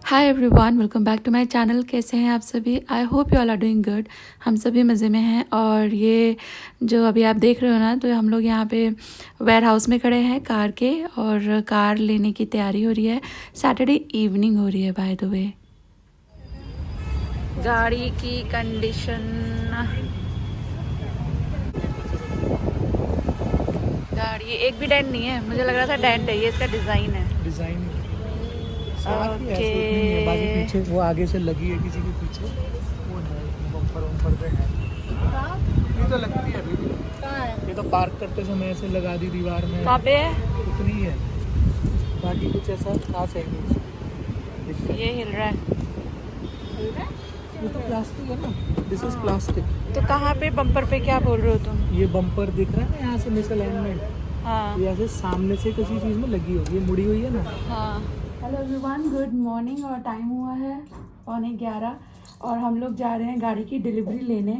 Hi everyone, welcome back to my channel. कैसे हैं आप सभी? I hope you all are doing good. हम सभी मज़े में हैं। और ये जो अभी आप देख रहे हो ना, तो हम लोग यहाँ पे वेयर हाउस में खड़े हैं कार के, और कार लेने की तैयारी हो रही है। सैटरडे इवनिंग हो रही है बाय द वे। गाड़ी की कंडीशन, गाड़ी एक भी डेंट नहीं है। मुझे लग रहा था डेंट है, ये इसका डिज़ाइन है। Design okay. बाकी पीछे वो आगे से लगी है किसी के पीछे, वो है बम्पर पे है। ये तो लगती है अभी, ये तो पार्क करते समय ऐसे लगा दी दीवार में। कहाँ पे है? उतनी है, बाकी कुछ ऐसा खास है नहीं। ये हिल रहा है। ये तो प्लास्टिक है ना, दिस इज प्लास्टिक। तो कहाँ पे बम्पर पे क्या बोल रहे हो तुम? ये बम्पर दिख रहा है ना यहाँ से, मिसअलाइनमेंट। हाँ ये ऐसे सामने से किसी चीज़ में लगी होगी, ये मुड़ी हुई है ना। हाँ। Hello everyone, good morning. और टाइम हुआ है 11:15 और हम लोग जा रहे हैं गाड़ी की डिलीवरी लेने।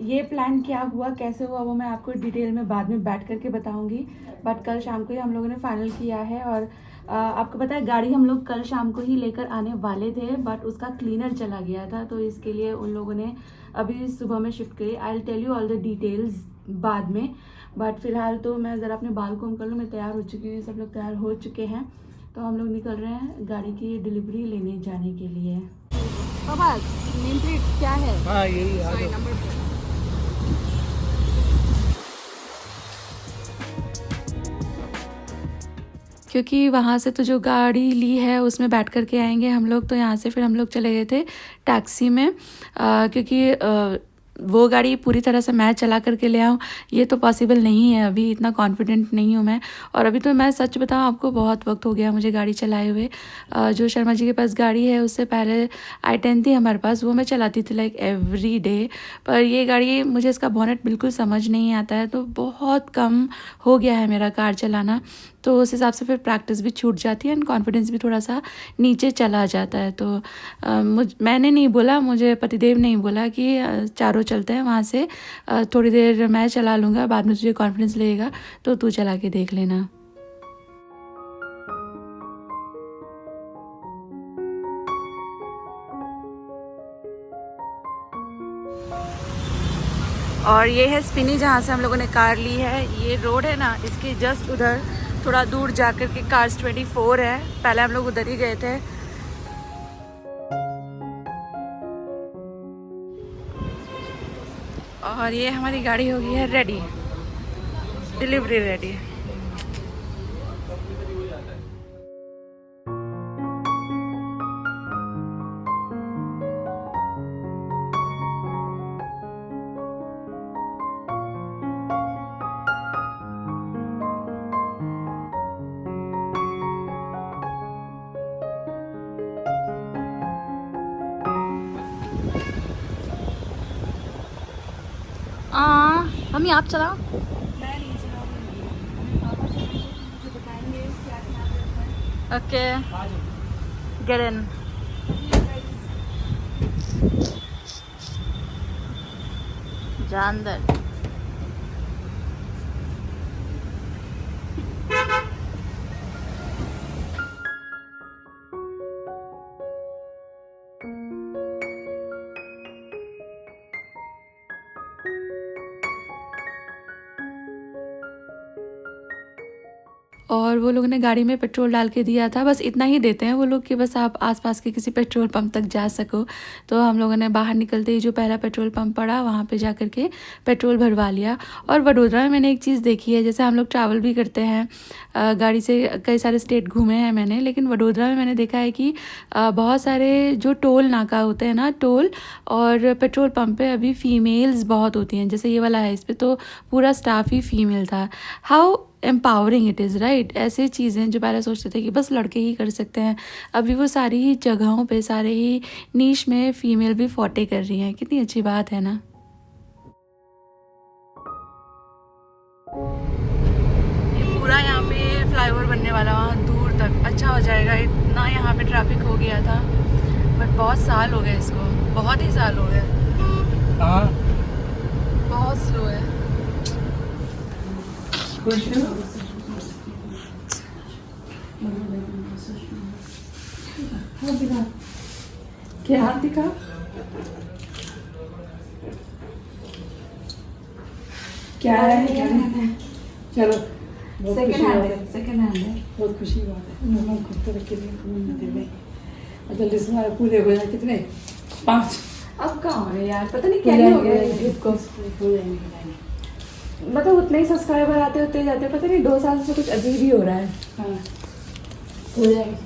ये प्लान क्या हुआ, कैसे हुआ, वो मैं आपको डिटेल में बाद में बैठ करके बताऊंगी। बट कल शाम को ही हम लोगों ने फाइनल किया है। और आपको पता है, गाड़ी हम लोग कल शाम को ही लेकर आने वाले थे, बट उसका क्लीनर चला गया था, तो इसके लिए उन लोगों ने अभी सुबह में शिफ्ट करी। I will tell you all the details बाद में। बट फिलहाल तो मैं ज़रा अपने बाल कोम कर लूँ। मैं तैयार हो चुकी हूँ, सब लोग तैयार हो चुके हैं, तो हम लोग निकल रहे हैं गाड़ी की डिलीवरी लेने जाने के लिए। पापा नेम प्लेट क्या है? हाँ यही है। क्योंकि वहाँ से तो जो गाड़ी ली है उसमें बैठ करके आएंगे हम लोग, तो यहाँ से फिर हम लोग चले गए थे टैक्सी में। क्योंकि वो गाड़ी पूरी तरह से मैं चला करके ले आऊँ, ये तो पॉसिबल नहीं है। अभी इतना कॉन्फिडेंट नहीं हूँ मैं। और अभी तो मैं सच बताऊँ आपको, बहुत वक्त हो गया मुझे गाड़ी चलाए हुए। जो शर्मा जी के पास गाड़ी है, उससे पहले i10 थी हमारे पास, वो मैं चलाती थी लाइक एवरी डे। पर ये गाड़ी, मुझे इसका बोनेट बिल्कुल समझ नहीं आता है, तो बहुत कम हो गया है मेरा कार चलाना। तो उस हिसाब से फिर प्रैक्टिस भी छूट जाती है एंड कॉन्फिडेंस भी थोड़ा सा नीचे चला जाता है। तो मैंने नहीं बोला, मुझे पतिदेव ने ही बोला कि चारों चलते हैं वहाँ से। थोड़ी देर मैं चला लूँगा, बाद में तुझे कॉन्फिडेंस लगेगा तो तू चला के देख लेना। और ये है स्पिनी, जहाँ से हम लोगों ने कार ली है। ये रोड है ना, इसके जस्ट उधर थोड़ा दूर जाकर के कार्स 24 है। पहले हम लोग उधर ही गए थे। और ये हमारी गाड़ी हो गई है रेडी, डिलीवरी रेडी। मम्मी आप चलाओ। मैं नहीं चलाऊंगी, पापा चलाएंगे, मुझे बताएंगे क्या क्या। Okay, get in. जानदार। और वो लोगों ने गाड़ी में पेट्रोल डाल के दिया था। बस इतना ही देते हैं वो लोग कि बस आप आसपास के किसी पेट्रोल पंप तक जा सको। तो हम लोगों ने बाहर निकलते ही जो पहला पेट्रोल पंप पड़ा, वहाँ पे जा कर के पेट्रोल भरवा लिया। और वडोदरा में मैंने एक चीज़ देखी है, जैसे हम लोग ट्रैवल भी करते हैं गाड़ी से, कई सारे स्टेट घूमे हैं मैंने, लेकिन वडोदरा में मैंने देखा है कि बहुत सारे जो टोल नाका होते हैं ना, टोल और पेट्रोल पंप पे अभी फ़ीमेल्स बहुत होती हैं। जैसे ये वाला है, इस पर तो पूरा स्टाफ ही फीमेल था। How empowering it is, right. ऐसी चीज़ें जो पहले सोचते थे कि बस लड़के ही कर सकते हैं, अभी वो सारी ही जगहों पे, सारे ही नीश में फ़ीमेल भी फौटे कर रही हैं। कितनी अच्छी बात है ना। ये पूरा यहाँ पे फ्लाईओवर बनने वाला, वहाँ दूर तक अच्छा हो जाएगा। इतना यहाँ पे ट्रैफिक हो गया था, बट बहुत साल हो गए इसको, बहुत ही साल हो गए। हाँ बहुत स्लो है। कुछ हाथ दिखा, क्या हाथ दिखा? क्या है, क्या है? चलो सेकंड हैंड है, सेकंड हैंड है। बहुत खुशी की बात है। उन्होंने खुद के लिए नदी में जल्दी से हमारे पूरे हो जाए। कितने 5 अब कहाँ हो रहे यार, पता नहीं क्या ही हो गया यूट्यूब को। हो जाएंगे। मतलब उतने ही सब्सक्राइबर आते होते जाते, पता नहीं 2 साल से कुछ अजीब ही हो रहा है। हाँ हो जाएंगे।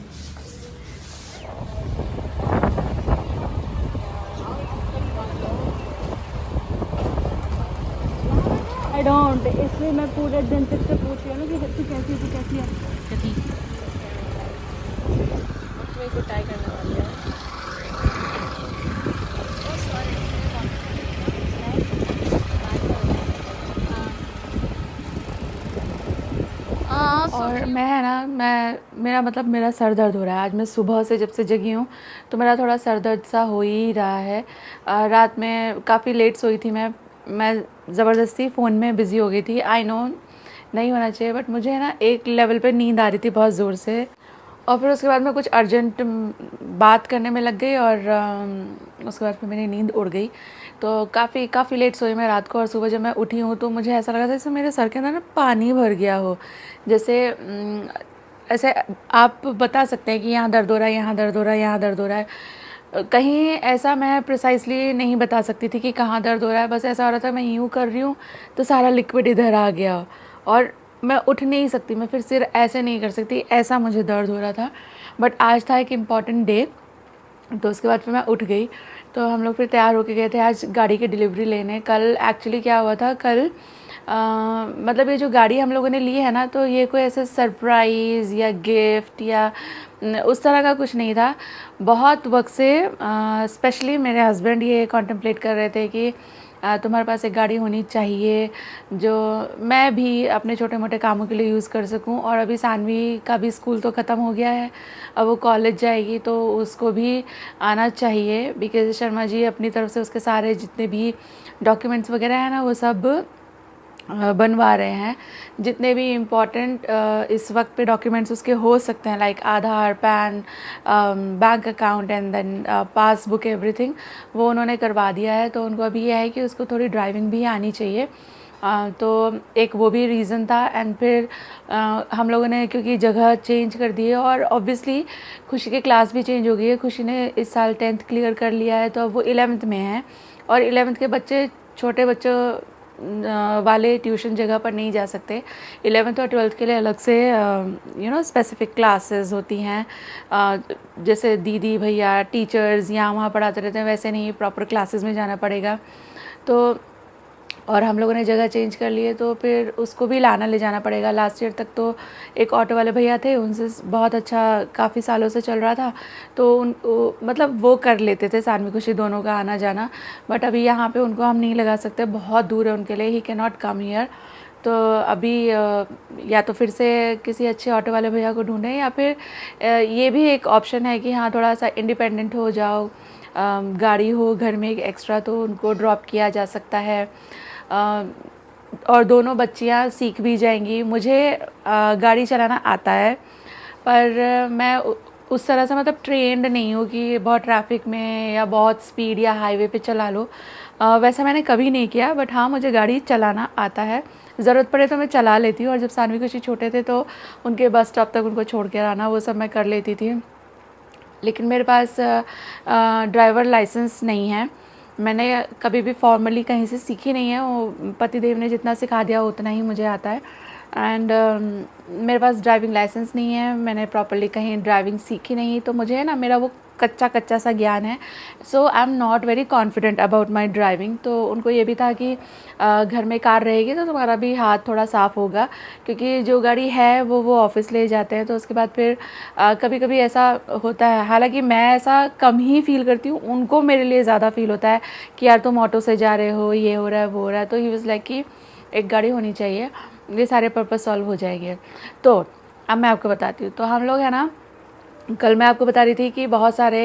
आई डोंट, इसलिए मैं पूरे दिन से पूछ रही हूँ ना कि बच्ची कैसी है, कैसी है। कैसी मेरे को ट्राई करने वाली है। और मैं है ना, मेरा मतलब मेरा सर दर्द हो रहा है। आज मैं सुबह से जब से जगी हूँ तो मेरा थोड़ा सर दर्द सा हो ही रहा है। रात में काफ़ी लेट सोई थी मैं ज़बरदस्ती फ़ोन में बिज़ी हो गई थी। आई नो नहीं होना चाहिए, बट मुझे है ना एक लेवल पे नींद आ रही थी बहुत ज़ोर से। और फिर उसके बाद मैं कुछ अर्जेंट बात करने में लग गई और उसके बाद फिर मेरी नींद उड़ गई। तो काफ़ी लेट सोई मैं रात को। और सुबह जब मैं उठी हूँ तो मुझे ऐसा लगा था जैसे मेरे सर के अंदर ना पानी भर गया हो। जैसे ऐसे आप बता सकते हैं कि यहाँ दर्द हो रहा है, यहाँ दर्द हो रहा है, यहाँ दर्द हो रहा है। कहीं ऐसा मैं प्रिसाइसली नहीं बता सकती थी कि कहाँ दर्द हो रहा है। बस ऐसा हो रहा था मैं यूँ कर रही हूँ तो सारा लिक्विड इधर आ गया और मैं उठ नहीं सकती, मैं फिर सिर ऐसे नहीं कर सकती, ऐसा मुझे दर्द हो रहा था। बट आज था एक इम्पॉर्टेंट डे, तो उसके बाद फिर मैं उठ गई। तो हम लोग फिर तैयार होके गए थे आज गाड़ी की डिलीवरी लेने। कल एक्चुअली क्या हुआ था, कल मतलब ये जो गाड़ी हम लोगों ने ली है ना, तो ये कोई ऐसे सरप्राइज़ या गिफ्ट या उस तरह का कुछ नहीं था। बहुत वक्त से स्पेशली मेरे हस्बैंड ये कॉन्टेम्पलेट कर रहे थे कि तुम्हारे पास एक गाड़ी होनी चाहिए जो मैं भी अपने छोटे मोटे कामों के लिए यूज़ कर सकूं। और अभी सानवी का भी स्कूल तो ख़त्म हो गया है, अब वो कॉलेज जाएगी तो उसको भी आना चाहिए। बिकॉज शर्मा जी अपनी तरफ से उसके सारे जितने भी डॉक्यूमेंट्स वगैरह हैं ना वो सब बनवा रहे हैं। जितने भी इम्पॉर्टेंट इस वक्त पे डॉक्यूमेंट्स उसके हो सकते हैं, like Aadhaar, PAN, bank account and then passbook, everything वो उन्होंने करवा दिया है। तो उनको अभी यह है कि उसको थोड़ी ड्राइविंग भी आनी चाहिए। तो एक वो भी रीज़न था। एंड फिर हम लोगों ने क्योंकि जगह चेंज कर दी है और ऑब्वियसली खुशी की क्लास भी चेंज हो गई है। खुशी ने इस साल 10th क्लियर कर लिया है तो अब वो 11th में है। और 11th के बच्चे छोटे बच्चों वाले ट्यूशन जगह पर नहीं जा सकते। 11th और 12th के लिए अलग से स्पेसिफिक क्लासेस होती हैं। जैसे दीदी भैया टीचर्स यहाँ वहाँ पढ़ाते रहते हैं, वैसे नहीं, प्रॉपर क्लासेस में जाना पड़ेगा। तो और हम लोगों ने जगह चेंज कर ली है तो फिर उसको भी लाना ले जाना पड़ेगा। लास्ट ईयर तक तो एक ऑटो वाले भैया थे, उनसे बहुत अच्छा काफ़ी सालों से चल रहा था, तो मतलब वो कर लेते थे सानवी खुशी दोनों का आना जाना। बट अभी यहाँ पे उनको हम नहीं लगा सकते, बहुत दूर है उनके लिए, he can not come here. तो अभी या तो फिर से किसी अच्छे ऑटो वाले भैया को ढूंढें या फिर ये भी एक ऑप्शन है कि हाँ थोड़ा सा इंडिपेंडेंट हो जाओ, गाड़ी हो घर में एक एक्स्ट्रा तो उनको ड्रॉप किया जा सकता है। और दोनों बच्चियां सीख भी जाएंगी। मुझे गाड़ी चलाना आता है पर मैं उस तरह से मतलब ट्रेंड नहीं हूँ कि बहुत ट्रैफिक में या बहुत स्पीड या हाईवे पे चला लो, वैसा मैंने कभी नहीं किया। बट हाँ मुझे गाड़ी चलाना आता है, ज़रूरत पड़े तो मैं चला लेती हूँ। और जब सानवी खुशी छोटे थे तो उनके बस स्टॉप तक उनको छोड़ कर आना वो सब मैं कर लेती थी। लेकिन मेरे पास ड्राइवर लाइसेंस नहीं है, मैंने कभी भी फॉर्मली कहीं से सीखी नहीं है। वो पतिदेव ने जितना सिखा दिया उतना ही मुझे आता है। एंड मेरे पास ड्राइविंग लाइसेंस नहीं है, मैंने प्रॉपर्ली कहीं ड्राइविंग सीखी नहीं, तो मुझे ना मेरा वो कच्चा सा ज्ञान है। So I am not very confident about my driving. तो उनको ये भी था कि घर में कार रहेगी तो तुम्हारा भी हाथ थोड़ा साफ़ होगा, क्योंकि जो गाड़ी है वो ऑफिस ले जाते हैं। तो उसके बाद फिर कभी कभी ऐसा होता है, हालांकि मैं ऐसा कम ही फील करती हूँ, उनको मेरे लिए ज़्यादा फील होता है कि यार तुम ऑटो से जा रहे हो, ये हो रहा है वो हो रहा है। तो ही वाज लाइक कि एक गाड़ी होनी चाहिए, ये सारे पर्पस सॉल्व हो जाएंगे। तो अब मैं आपको बताती हूँ। तो हम लोग है ना, कल मैं आपको बता रही थी कि बहुत सारे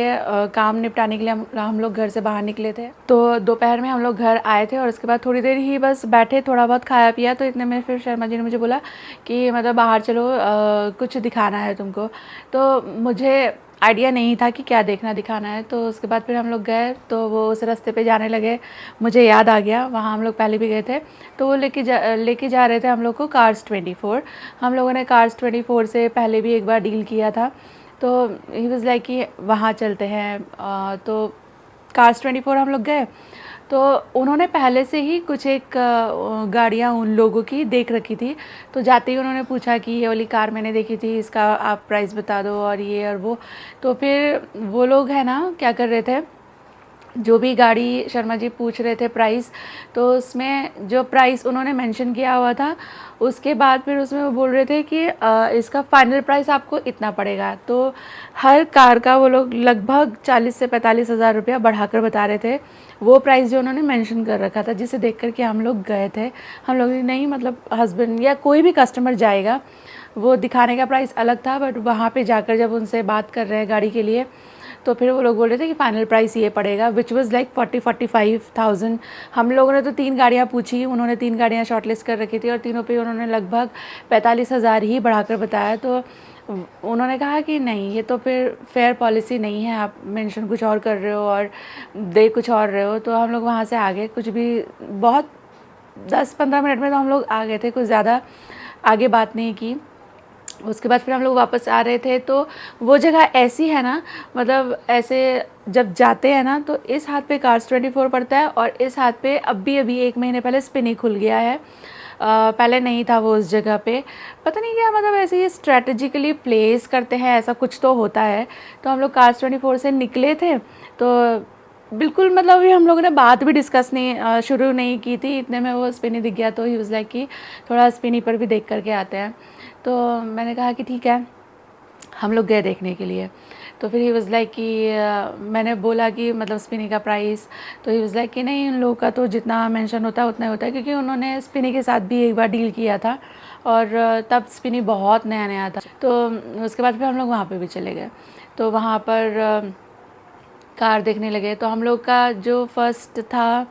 काम निपटाने के लिए हम लोग घर से बाहर निकले थे। तो दोपहर में हम लोग घर आए थे और उसके बाद थोड़ी देर ही बस बैठे, थोड़ा बहुत खाया पिया। तो इतने में फिर शर्मा जी ने मुझे बोला कि मतलब बाहर चलो, कुछ दिखाना है तुमको। तो मुझे आइडिया नहीं था कि क्या देखना दिखाना है। तो उसके बाद फिर हम लोग गए, तो वो उस रास्ते पे जाने लगे। मुझे याद आ गया, वहाँ हम लोग पहले भी गए थे। तो वो लेके जा रहे थे हम लोग को कार्स 24। हम लोगों ने कार्स 24 से पहले भी एक बार डील किया था। तो ही वाज लाइक कि वहाँ चलते हैं। तो कार्स 24 हम लोग गए, तो उन्होंने पहले से ही कुछ एक गाड़ियाँ उन लोगों की देख रखी थी। तो जाते ही उन्होंने पूछा कि ये वाली कार मैंने देखी थी, इसका आप प्राइस बता दो और ये और वो। तो फिर वो लोग है ना क्या कर रहे थे, जो भी गाड़ी शर्मा जी पूछ रहे थे प्राइस, तो उसमें जो प्राइस उन्होंने मेंशन किया हुआ था, उसके बाद फिर उसमें वो बोल रहे थे कि इसका फाइनल प्राइस आपको इतना पड़ेगा। तो हर कार का वो लोग लगभग 40 से 45 हज़ार रुपया बढ़ाकर बता रहे थे, वो प्राइस जो उन्होंने मेंशन कर रखा था, जिसे देख कर के हम लोग गए थे। हम लोग नहीं, मतलब हस्बैंड या कोई भी कस्टमर जाएगा, वो दिखाने का प्राइस अलग था, बट वहाँ पे जाकर जब उनसे बात कर रहे हैं गाड़ी के लिए, तो फिर वो लोग बोल रहे थे कि फ़ाइनल प्राइस ये पड़ेगा, विच वाज़ लाइक 40-45,000। हम लोगों ने तो 3 गाड़ियाँ पूछी, उन्होंने 3 गाड़ियाँ शॉर्टलिस्ट कर रखी थी और तीनों पे उन्होंने लगभग 45,000 ही बढ़ाकर बताया। तो उन्होंने कहा कि नहीं, ये तो फिर फेयर पॉलिसी नहीं है, आप मेंशन कुछ और कर रहे हो और दे कुछ और रहे हो। तो हम लोग वहाँ से आ गए, कुछ भी बहुत 10-15 मिनट में तो हम लोग आ गए थे, कुछ ज़्यादा आगे बात नहीं की। उसके बाद फिर हम लोग वापस आ रहे थे, तो वो जगह ऐसी है ना, मतलब ऐसे जब जाते हैं ना, तो इस हाथ पे कार्स 24 पड़ता है और इस हाथ पे अभी 1 महीने पहले स्पिनी खुल गया है। पहले नहीं था वो उस जगह पे, पता नहीं क्या, मतलब ऐसे ही स्ट्रेटेजिकली प्लेस करते हैं, ऐसा कुछ तो होता है। तो हम लोग कार्स 24 से निकले थे, तो बिल्कुल मतलब अभी हम लोगों ने बात भी डिस्कस नहीं शुरू नहीं की थी, इतने में वो स्पिनी दिख गया। तो ही वाज लाइक कि थोड़ा स्पिनी पर भी देख करके आते हैं। तो मैंने कहा कि ठीक है, हम लोग गए देखने के लिए। तो फिर ही वाज लाइक कि मैंने बोला कि मतलब स्पिनी का प्राइस, तो ही वाज लाइक कि नहीं, उन लोगों का तो जितना मेंशन होता है उतना ही होता है, क्योंकि उन्होंने स्पिनी के साथ भी एक बार डील किया था और तब स्पिनी बहुत नया नया था। तो उसके बाद फिर हम लोग वहाँ पे भी चले गए। तो वहाँ पर कार देखने लगे। तो हम लोग का जो फर्स्ट था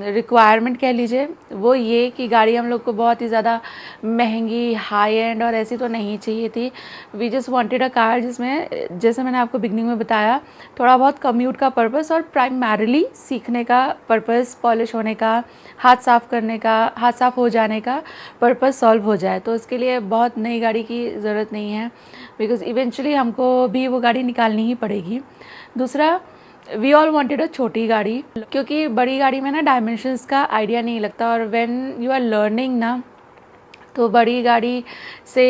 रिक्वायरमेंट कह लीजिए, वो ये कि गाड़ी हम लोग को बहुत ही ज़्यादा महंगी, हाई एंड और ऐसी तो नहीं चाहिए थी। We just wanted a car जिसमें, जैसे मैंने आपको बिगनिंग में बताया, थोड़ा बहुत कम्यूट का पर्पस और प्राइमरीली सीखने का पर्पस, पॉलिश होने का, हाथ साफ़ करने का, हाथ साफ़ हो जाने का पर्पस सॉल्व हो जाए। तो इसके लिए बहुत नई गाड़ी की ज़रूरत नहीं है, बिकॉज़ इवेंचुअली हमको भी वो गाड़ी निकालनी ही पड़ेगी। दूसरा, वी ऑल वांटेड अ छोटी गाड़ी, क्योंकि बड़ी गाड़ी में ना डायमेंशंस का आइडिया नहीं लगता, और व्हेन यू आर लर्निंग ना, तो बड़ी गाड़ी से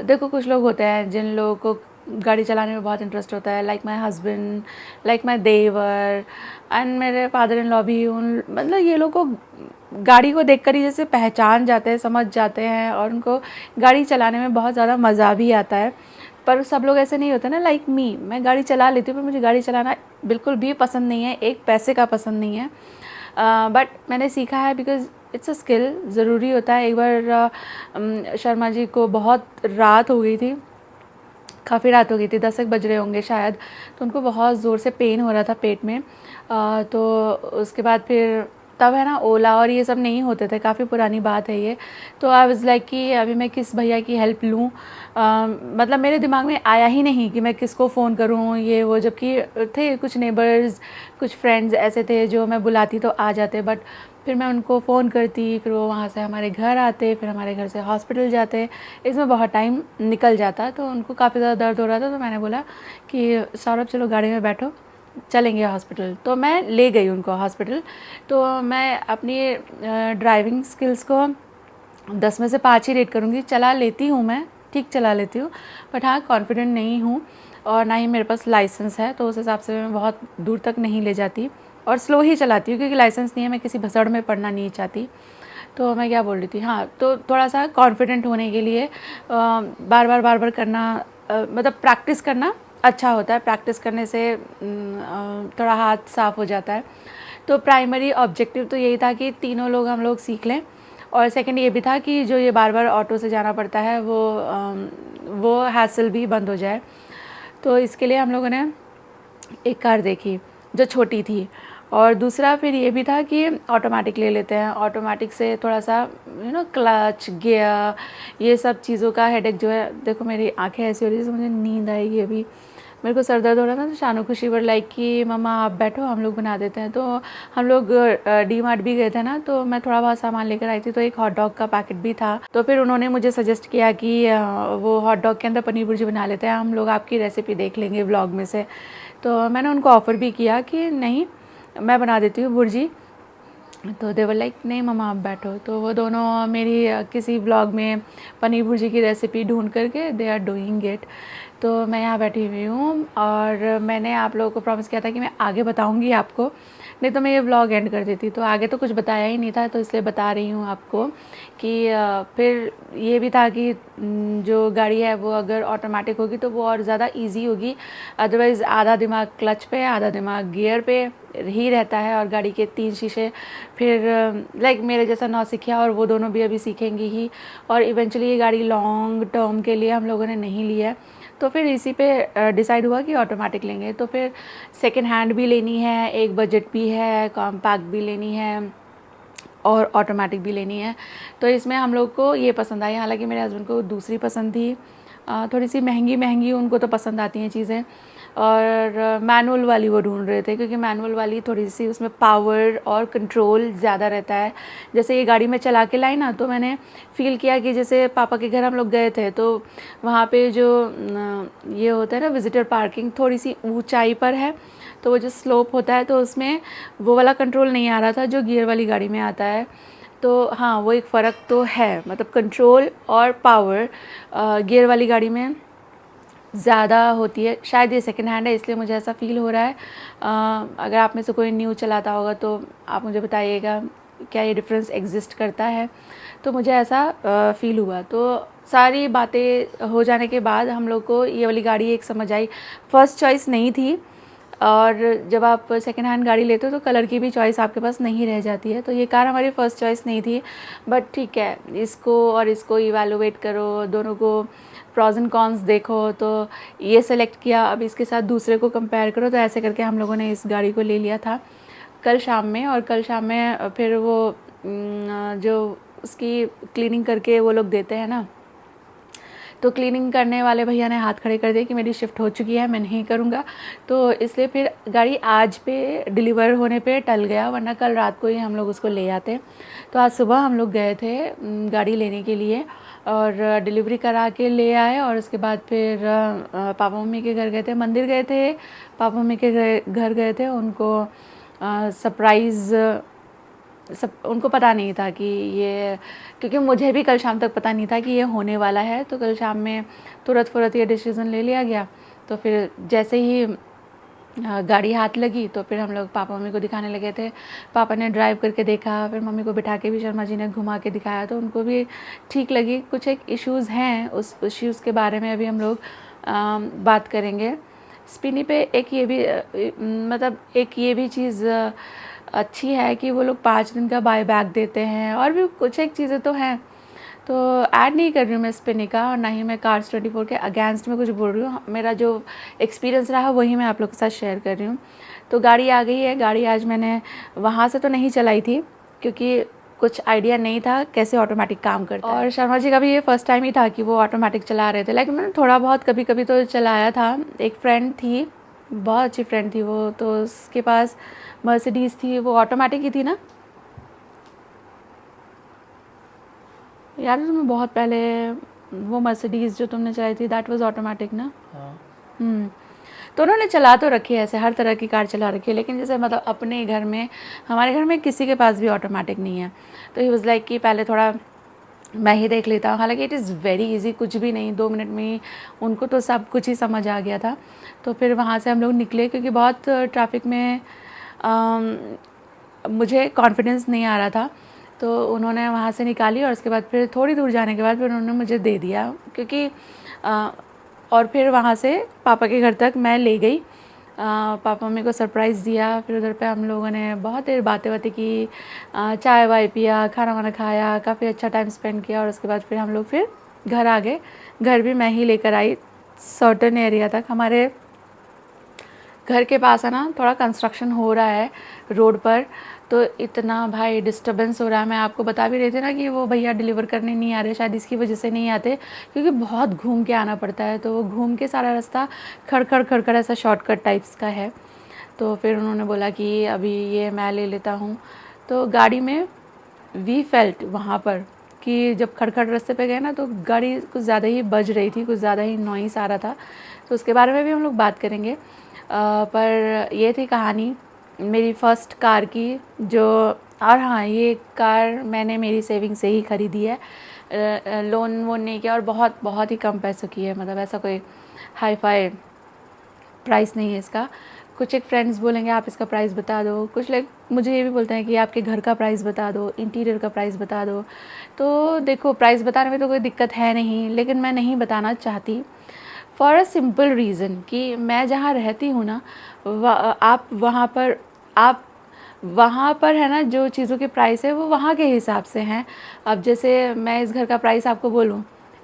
देखो कुछ लोग होते हैं जिन लोगों को गाड़ी चलाने में बहुत इंटरेस्ट होता है, like my husband, like my देवर एंड मेरे फादर इन लॉ भी। उन मतलब ये लोग को गाड़ी को देखकर ही जैसे पहचान जाते हैं, समझ जाते हैं, और उनको गाड़ी चलाने में बहुत ज़्यादा मज़ा भी आता है। पर सब लोग ऐसे नहीं होते ना, लाइक मी, मैं गाड़ी चला लेती हूँ, पर मुझे गाड़ी चलाना बिल्कुल भी पसंद नहीं है, एक पैसे का पसंद नहीं है। बट मैंने सीखा है, बिकॉज़ इट्स अ स्किल, ज़रूरी होता है। एक बार शर्मा जी को बहुत रात हो गई थी, काफ़ी रात हो गई थी, 10 बज रहे होंगे शायद, तो उनको बहुत ज़ोर से पेन हो रहा था पेट में। तो उसके बाद फिर तब है ना ओला और ये सब नहीं होते थे, काफ़ी पुरानी बात है ये। तो आई वाज लाइक कि अभी मैं किस भैया की हेल्प लूँ, मतलब मेरे दिमाग में आया ही नहीं कि मैं किसको फ़ोन करूँ ये वो, जबकि थे कुछ नेबर्स, कुछ फ्रेंड्स ऐसे थे जो मैं बुलाती तो आ जाते, बट फिर मैं उनको फ़ोन करती, फिर वो वहाँ से हमारे घर आते, फिर हमारे घर से हॉस्पिटल जाते, इसमें बहुत टाइम निकल जाता। तो उनको काफ़ी ज़्यादा दर्द हो रहा था, तो मैंने बोला कि सौरभ चलो गाड़ी में बैठो, चलेंगे हॉस्पिटल। तो मैं ले गई उनको हॉस्पिटल। तो मैं अपनी ड्राइविंग स्किल्स को 10 में से 5 ही रेट करूँगी। चला लेती हूँ मैं, ठीक चला लेती हूँ, बट हाँ कॉन्फिडेंट नहीं हूँ, और ना ही मेरे पास लाइसेंस है, तो उस हिसाब से मैं बहुत दूर तक नहीं ले जाती, और स्लो ही चलाती हूँ, क्योंकि लाइसेंस नहीं है, मैं किसी भसड़ में पड़ना नहीं चाहती। तो मैं क्या बोल रही थी, हाँ, तो थोड़ा सा कॉन्फिडेंट होने के लिए बार बार करना, मतलब प्रैक्टिस करना अच्छा होता है। प्रैक्टिस करने से थोड़ा हाथ साफ़ हो जाता है। तो प्राइमरी ऑब्जेक्टिव तो यही था कि तीनों लोग हम लोग सीख लें, और सेकंड ये भी था कि जो ये बार बार ऑटो से जाना पड़ता है वो हैसल भी बंद हो जाए। तो इसके लिए हम लोगों ने एक कार देखी जो छोटी थी, और दूसरा फिर ये भी था कि ऑटोमेटिक ले लेते हैं, ऑटोमेटिक से थोड़ा सा क्लच गियर ये सब चीज़ों का हेडेक जो है। देखो मेरी आंखें ऐसी हो रही है, मुझे नींद आएगी अभी, मेरे को सर दर्द हो रहा था। तो शानू खुशी वर लाइक कि मम्मा आप बैठो हम लोग बना देते हैं। तो हम लोग डी मार्ट भी गए थे ना, तो मैं थोड़ा बहुत सामान लेकर आई थी, तो एक हॉट डॉग का पैकेट भी था। तो फिर उन्होंने मुझे सजेस्ट किया कि वो हॉट डॉग के अंदर पनीर भुर्जी बना लेते हैं हम लोग, आपकी रेसिपी देख लेंगे व्लॉग में से। तो मैंने उनको ऑफ़र भी किया कि नहीं मैं बना देती हूँ भुर्जी। तो दे वर लाइक नहीं मम्मा आप बैठो। तो वो दोनों मेरी किसी व्लॉग में पनीर भुर्जी की रेसिपी ढूंढ करके दे आर डूइंग इट। तो मैं यहाँ बैठी हुई हूँ और मैंने आप लोगों को प्रॉमिस किया था कि मैं आगे बताऊँगी आपको, नहीं तो मैं ये व्लॉग एंड कर देती। तो आगे तो कुछ बताया ही नहीं था, तो इसलिए बता रही हूँ आपको कि फिर ये भी था कि जो गाड़ी है वो अगर ऑटोमेटिक होगी तो वो और ज़्यादा इजी होगी। अदरवाइज़ आधा दिमाग क्लच पे, आधा दिमाग गियर पे ही रहता है, और गाड़ी के 3 शीशे फिर लाइक मेरे जैसा नौसिखिया और वो दोनों भी अभी सीखेंगी ही, और इवेंचुअली ये गाड़ी लॉन्ग टर्म के लिए हम लोगों ने नहीं ली है। तो फिर इसी पे डिसाइड हुआ कि ऑटोमेटिक लेंगे। तो फिर सेकेंड हैंड भी लेनी है, एक बजट भी है, कॉम्पैक्ट भी लेनी है और ऑटोमेटिक भी लेनी है। तो इसमें हम लोग को ये पसंद आई, हालांकि मेरे हस्बैंड को दूसरी पसंद थी, थोड़ी सी महंगी महंगी उनको तो पसंद आती हैं चीज़ें, और मैनुअल वाली वो ढूंढ रहे थे, क्योंकि मैनुअल वाली थोड़ी सी उसमें पावर और कंट्रोल ज़्यादा रहता है। जैसे ये गाड़ी में चला के लाई ना, तो मैंने फ़ील किया कि जैसे पापा के घर हम लोग गए थे, तो वहाँ पे जो ये होता है ना विज़िटर पार्किंग, थोड़ी सी ऊंचाई पर है, तो वो जो स्लोप होता है तो उसमें वो वाला कंट्रोल नहीं आ रहा था जो गियर वाली गाड़ी में आता है। तो हाँ वो एक फ़र्क तो है, मतलब कंट्रोल और पावर गियर वाली गाड़ी में ज़्यादा होती है। शायद ये सेकंड हैंड है इसलिए मुझे ऐसा फ़ील हो रहा है। अगर आप में से कोई न्यू चलाता होगा तो आप मुझे बताइएगा क्या ये डिफरेंस एग्जिस्ट करता है। तो मुझे ऐसा फ़ील हुआ। तो सारी बातें हो जाने के बाद हम लोग को ये वाली गाड़ी एक समझ आई। फ़र्स्ट चॉइस नहीं थी, और जब आप सेकेंड हैंड गाड़ी लेते हो तो कलर की भी चॉइस आपके पास नहीं रह जाती है। तो ये कार हमारी फ़र्स्ट चॉइस नहीं थी, बट ठीक है, इसको और इसको इवैल्यूएट करो, दोनों को प्रॉज एंड कॉन्स देखो, तो ये सेलेक्ट किया, अब इसके साथ दूसरे को कंपेयर करो। तो ऐसे करके हम लोगों ने इस गाड़ी को ले लिया था कल शाम में। और कल शाम में फिर वो जो उसकी क्लीनिंग करके वो लोग देते हैं ना, तो क्लीनिंग करने वाले भैया ने हाथ खड़े कर दिए कि मेरी शिफ्ट हो चुकी है, मैं नहीं करूँगा। तो इसलिए फिर गाड़ी आज पे डिलीवर होने पे टल गया, वरना कल रात को ही हम लोग उसको ले आते। तो आज सुबह हम लोग गए थे गाड़ी लेने के लिए, और डिलीवरी करा के ले आए। और उसके बाद फिर पापा मम्मी के घर गए थे, मंदिर गए थे, पापा मम्मी के घर गए थे। उनको सरप्राइज़ उनको पता नहीं था कि ये, क्योंकि मुझे भी कल शाम तक पता नहीं था कि ये होने वाला है। तो कल शाम में तुरंत फुरत ये डिसीज़न ले लिया गया। तो फिर जैसे ही गाड़ी हाथ लगी तो फिर हम लोग पापा मम्मी को दिखाने लगे थे। पापा ने ड्राइव करके देखा, फिर मम्मी को बिठा के भी शर्मा जी ने घुमा के दिखाया, तो उनको भी ठीक लगी। कुछ एक इश्यूज़ हैं, उस इश्यूज़ के बारे में अभी हम लोग बात करेंगे। स्पिनी पे एक ये भी मतलब एक ये भी चीज़ अच्छी है कि वो लोग 5 दिन का बाय बैक देते हैं, और भी कुछ एक चीज़ें तो हैं। तो ऐड नहीं कर रही हूँ मैं स्पिनी का, और ना ही मैं कार्स 24 के अगेंस्ट में कुछ बोल रही हूँ। मेरा जो एक्सपीरियंस रहा वही मैं आप लोग के साथ शेयर कर रही हूँ। तो गाड़ी आ गई है। गाड़ी आज मैंने वहाँ से तो नहीं चलाई थी, क्योंकि कुछ आइडिया नहीं था कैसे ऑटोमेटिक काम करता है। और शर्मा जी का भी ये फर्स्ट टाइम ही था कि वो ऑटोमेटिक चला रहे थे। लेकिन मैंने थोड़ा बहुत कभी कभी तो चलाया था। एक फ्रेंड थी, बहुत अच्छी फ्रेंड थी वो, तो उसके पास मर्सिडीज़ थी, वो ऑटोमेटिक ही थी ना यार, तुम्हें बहुत पहले वो मर्सिडीज़ जो तुमने चलाई थी दैट वाज ऑटोमेटिक ना। तो उन्होंने चला तो रखी है, ऐसे हर तरह की कार चला रखी है, लेकिन जैसे मतलब अपने घर में, हमारे घर में किसी के पास भी ऑटोमेटिक नहीं है। तो ही वाज लाइक कि पहले थोड़ा मैं ही देख लेता हूँ। हालांकि इट इज़ वेरी इजी, कुछ भी नहीं, 2 मिनट में ही उनको तो सब कुछ ही समझ आ गया था। तो फिर वहाँ से हम लोग निकले, क्योंकि बहुत ट्रैफिक में मुझे कॉन्फिडेंस नहीं आ रहा था। तो उन्होंने वहाँ से निकाली, और उसके बाद फिर थोड़ी दूर जाने के बाद फिर उन्होंने मुझे दे दिया, क्योंकि और फिर वहाँ से पापा के घर तक मैं ले गई। पापा मम्मी को सरप्राइज़ दिया। फिर उधर पे हम लोगों ने बहुत देर बातें की, चाय वाय पिया, खाना वाना खाया, काफ़ी अच्छा टाइम स्पेंड किया। और उसके बाद फिर हम लोग फिर घर आ गए। घर भी मैं ही लेकर आई सर्टेन एरिया तक। हमारे घर के पास है ना थोड़ा कंस्ट्रक्शन हो रहा है रोड पर, तो इतना भाई डिस्टरबेंस हो रहा है। मैं आपको बता भी रही थी ना कि वो भैया डिलीवर करने नहीं आ रहे, शायद इसकी वजह से नहीं आते, क्योंकि बहुत घूम के आना पड़ता है। तो वो घूम के सारा रास्ता खड़ खड़ ऐसा शॉर्टकट टाइप्स का है। तो फिर उन्होंने बोला कि अभी ये मैं ले लेता हूँ। तो गाड़ी में वी फेल्ट वहाँ पर कि जब खड़खड़ रास्ते पे गए ना तो गाड़ी कुछ ज़्यादा ही बज रही थी, कुछ ज़्यादा ही नॉइस आ रहा था। तो उसके बारे में भी हम लोग बात करेंगे। पर ये थी कहानी मेरी फ़र्स्ट कार की जो, और हाँ ये कार मैंने मेरी सेविंग से ही ख़रीदी है, लोन वोन नहीं किया, और बहुत बहुत ही कम पैसों की है। मतलब ऐसा कोई हाई फाई प्राइस नहीं है इसका। कुछ एक फ्रेंड्स बोलेंगे आप इसका प्राइस बता दो, कुछ लाइक मुझे ये भी बोलते हैं कि आपके घर का प्राइस बता दो, इंटीरियर का प्राइस बता दो। तो देखो प्राइस बताने में तो कोई दिक्कत है नहीं, लेकिन मैं नहीं बताना चाहती फॉर अ सिंपल रीज़न कि मैं जहाँ रहती हूँ ना, आप वहाँ पर है ना जो चीज़ों के प्राइस है वो वहाँ के हिसाब से हैं। अब जैसे मैं इस घर का प्राइस आपको बोलूँ,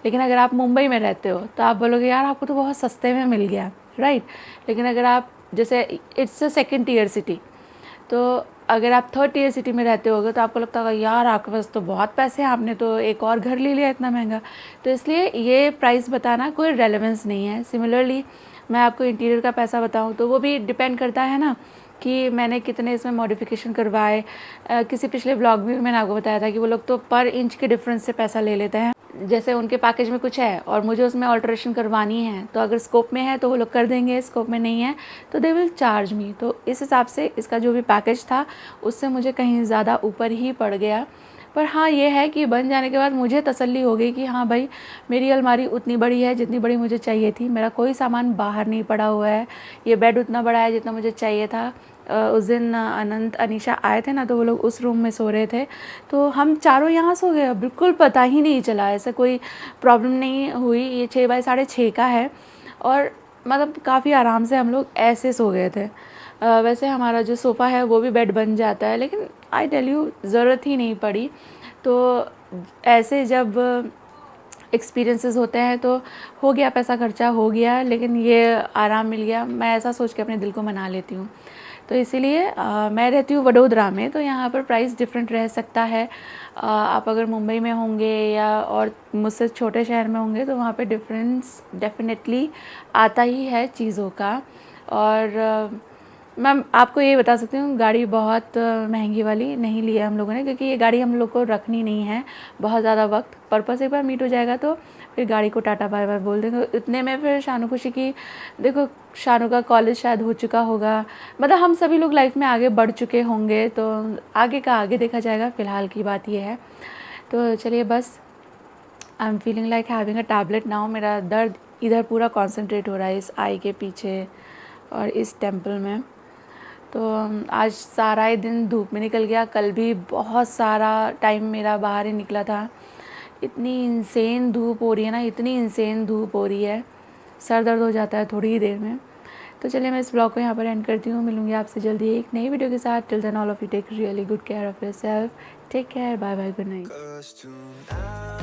लेकिन अगर आप मुंबई में रहते हो तो आप बोलोगे यार आपको तो बहुत सस्ते में मिल गया, राइट। लेकिन अगर आप जैसे it's a second tier city, तो अगर आप थर्ड टियर सिटी में रहते होगे तो आपको लगता होगा यार आपके पास तो बहुत पैसे हैं, आपने तो एक और घर ले लिया इतना महंगा। तो इसलिए ये प्राइस बताना कोई रेलेवेंस नहीं है। सिमिलरली मैं आपको इंटीरियर का पैसा बताऊं तो वो भी डिपेंड करता है ना कि मैंने कितने इसमें मॉडिफिकेशन करवाए। किसी पिछले ब्लॉग में भी मैंने आपको बताया था कि वो लोग तो पर इंच के डिफरेंस से पैसा ले लेते हैं। जैसे उनके पैकेज में कुछ है और मुझे उसमें ऑल्ट्रेशन करवानी है, तो अगर स्कोप में है तो वो लोग कर देंगे, स्कोप में नहीं है तो दे विल चार्ज मी। तो इस हिसाब से इसका जो भी पैकेज था उससे मुझे कहीं ज़्यादा ऊपर ही पड़ गया। पर हाँ ये है कि बन जाने के बाद मुझे तसल्ली हो गई कि हाँ भाई मेरी अलमारी उतनी बड़ी है जितनी बड़ी मुझे चाहिए थी, मेरा कोई सामान बाहर नहीं पड़ा हुआ है, ये बेड उतना बड़ा है जितना मुझे चाहिए था। उस दिन अनंत अनीशा आए थे ना, तो वो लोग उस रूम में सो रहे थे, तो हम चारों यहाँ सो गए, बिल्कुल पता ही नहीं चला, ऐसा कोई प्रॉब्लम नहीं हुई। ये 6 बाई 6.5 का है और मतलब काफ़ी आराम से हम लोग ऐसे सो गए थे। वैसे हमारा जो सोफ़ा है वो भी बेड बन जाता है, लेकिन आई टेल यू ज़रूरत ही नहीं पड़ी। तो ऐसे जब एक्सपीरियंसेस होते हैं तो हो गया, पैसा खर्चा हो गया, लेकिन ये आराम मिल गया, मैं ऐसा सोच के अपने दिल को मना लेती हूँ। तो इसीलिए मैं रहती हूँ वडोदरा में, तो यहाँ पर प्राइस डिफरेंट रह सकता है। आप अगर मुंबई में होंगे या और मुझसे छोटे शहर में होंगे तो वहाँ पे डिफरेंस डेफिनेटली आता ही है चीज़ों का। और मैं आपको ये बता सकती हूँ गाड़ी बहुत महंगी वाली नहीं ली है हम लोगों ने, क्योंकि ये गाड़ी हम लोग को रखनी नहीं है बहुत ज़्यादा वक्त। पर्पस एक बार मीट हो जाएगा तो फिर गाड़ी को टाटा बाय बाय बोल देंगे। इतने में फिर शानू खुशी की, देखो शानू का कॉलेज शायद हो चुका होगा, मतलब हम सभी लोग लाइफ में आगे बढ़ चुके होंगे, तो आगे का आगे देखा जाएगा, फ़िलहाल की बात ये है। तो चलिए बस, I am feeling like having a tablet now. मेरा दर्द इधर पूरा कॉन्सेंट्रेट हो रहा है, इस आई के पीछे और इस टेम्पल में। तो आज सारा ही दिन धूप में निकल गया, कल भी बहुत सारा टाइम मेरा बाहर ही निकला था। इतनी इंसेन धूप हो रही है ना, इतनी इंसेन धूप हो रही है, सर दर्द हो जाता है थोड़ी ही देर में। तो चलिए मैं इस ब्लॉग को यहाँ पर एंड करती हूँ, मिलूँगी आपसे जल्दी एक नई वीडियो के साथ। Till then all of you take really good care of yourself, take care, bye bye, good night.